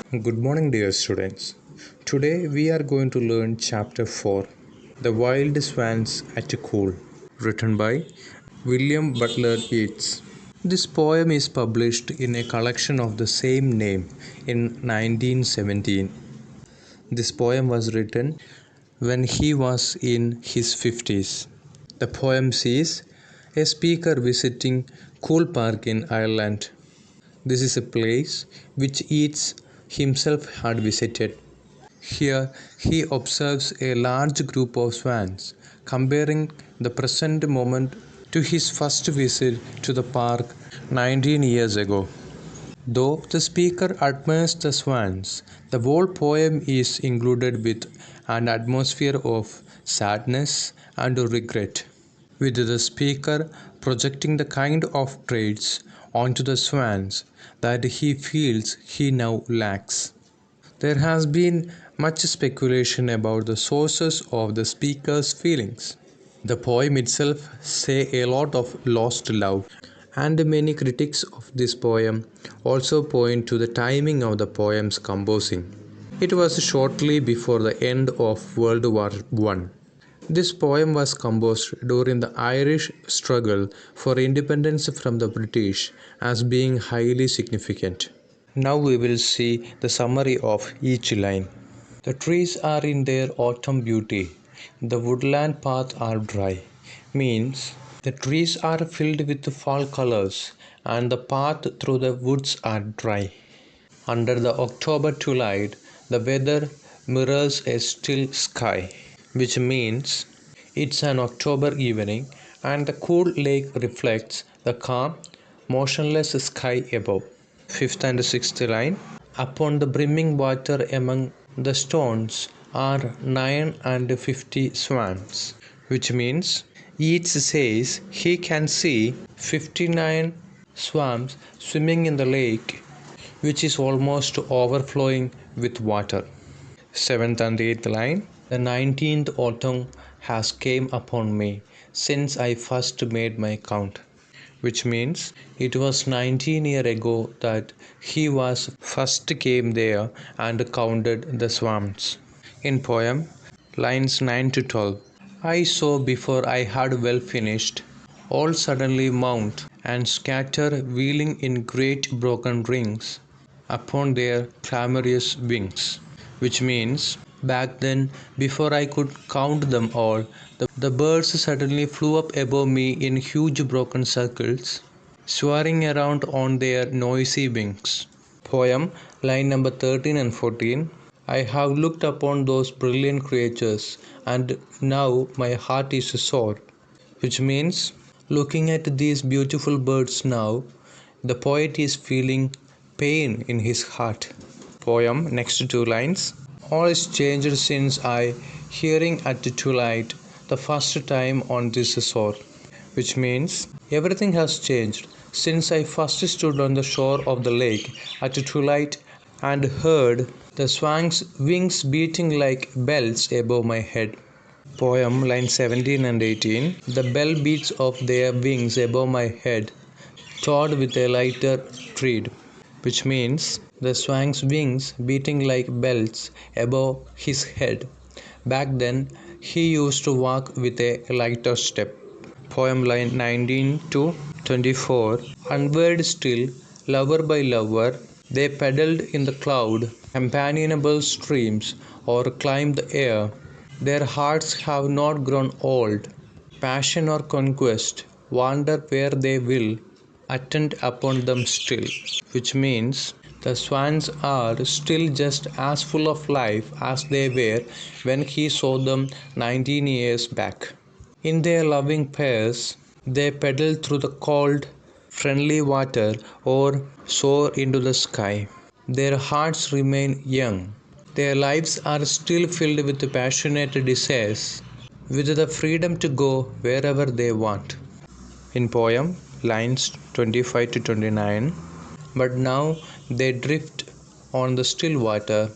Good morning, dear students. Today we are going to learn Chapter 4 The Wild Swans at Cool, written by William Butler Yeats. This poem is published in a collection of the same name in 1917. This poem was written when he was in his 50s. The poem sees a speaker visiting Cool Park in Ireland. This is a place which Yeats himself had visited. Here he observes a large group of swans, comparing the present moment to his first visit to the park 19 years ago. Though the speaker admires the swans, the whole poem is included with an atmosphere of sadness and regret, with the speaker projecting the kind of traits onto the swans that he feels he now lacks. There has been much speculation about the sources of the speaker's feelings. The poem itself says a lot of lost love, and many critics of this poem also point to the timing of the poem's composing. It was shortly before the end of World War I. This poem was composed during the Irish struggle for independence from the British as being highly significant. Now we will see the summary of each line. The trees are in their autumn beauty. The woodland paths are dry. Means the trees are filled with fall colors and the path through the woods are dry. Under the October twilight, the weather mirrors a still sky, which means it's an October evening and the cool lake reflects the calm, motionless sky above. Fifth and sixth line. Upon the brimming water among the stones are 950 swans, which means Yeats says he can see 59 swans swimming in the lake, which is almost overflowing with water. Seventh and eighth line. The 19th autumn has came upon me since I first made my count, which means it was 19 years ago that he was first came there and counted the swans. In poem, lines 9 to 12. I saw before I had well finished, all suddenly mount and scatter, wheeling in great broken rings upon their clamorous wings, which means back then, before I could count them all, the birds suddenly flew up above me in huge broken circles, soaring around on their noisy wings. Poem, line number 13 and 14. I have looked upon those brilliant creatures, and now my heart is sore, which means looking at these beautiful birds now, the poet is feeling pain in his heart. Poem, next two lines. All is changed since I, hearing at twilight, the first time on this shore, which means everything has changed since I first stood on the shore of the lake at twilight and heard the swans' wings beating like bells above my head. Poem, line 17 and 18. The bell beats of their wings above my head, trod with a lighter tread, which means the swan's wings beating like bells above his head. Back then, he used to walk with a lighter step. Poem, line 19 to 24. Onward still, lover by lover, they paddled in the cloud, companionable streams, or climbed the air. Their hearts have not grown old. Passion or conquest, wander where they will, attend upon them still, which means the swans are still just as full of life as they were when he saw them 19 years back. In their loving pairs, they paddle through the cold, friendly water or soar into the sky. Their hearts remain young. Their lives are still filled with passionate desires, with the freedom to go wherever they want. In poem, lines 25 to 29. But now they drift on the still water,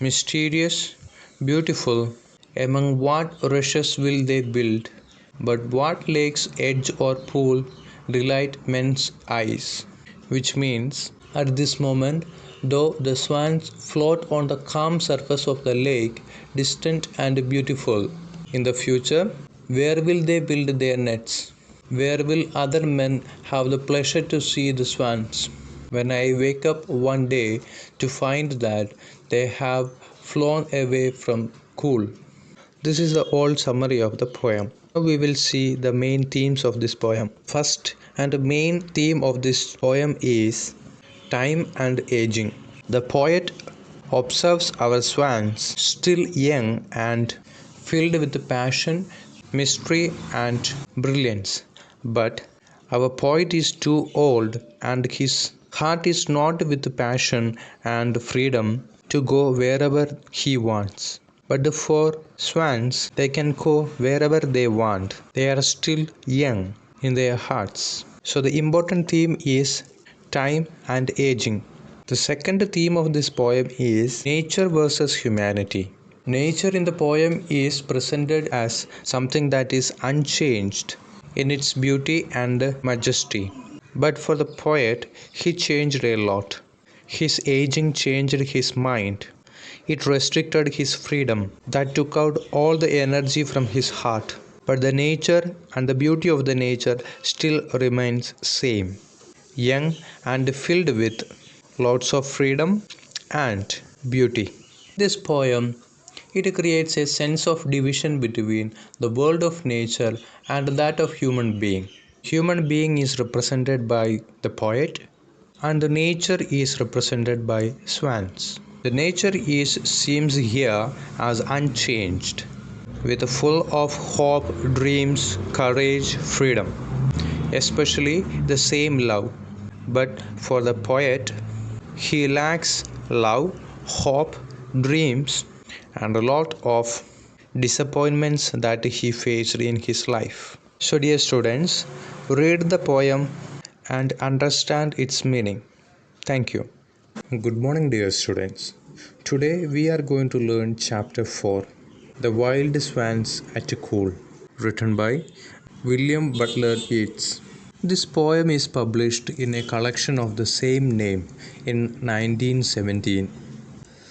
mysterious, beautiful. Among what rushes will they build? But what lake's edge or pool delight men's eyes? Which means At this moment, though, the swans float on the calm surface of the lake, distant and beautiful. In the future, where will they build their nets? Where will other men have the pleasure to see the swans? When I wake up one day to find that they have flown away from cool. This is the old summary of the poem. Now we will see the main themes of this poem. First and the main theme of this poem is time and aging. The poet observes our swans, still young and filled with passion, mystery, and brilliance. But our poet is too old, and his heart is not with passion and freedom to go wherever he wants. But the four swans, they can go wherever they want. They are still young in their hearts. So the important theme is time and aging. The second theme of this poem is nature versus humanity. Nature in the poem is presented as something that is unchanged in its beauty and majesty. But for the poet, he changed a lot. His aging changed his mind. It restricted his freedom, that took out all the energy from his heart. But the nature and the beauty of the nature still remains same, young and filled with lots of freedom and beauty. This poem, it creates a sense of division between the world of nature and that of human being. Human being is represented by the poet and the nature is represented by swans. The nature is seems here as unchanged, with full of hope, dreams, courage, freedom, especially the same love. But for the poet, he lacks love, hope, dreams, and a lot of disappointments that he faced in his life. So, dear students, read the poem and understand its meaning. Thank you. Good morning, dear students. Today we are going to learn chapter 4, The Wild Swans at Cool, written by William Butler Yeats. This poem is published in a collection of the same name in 1917.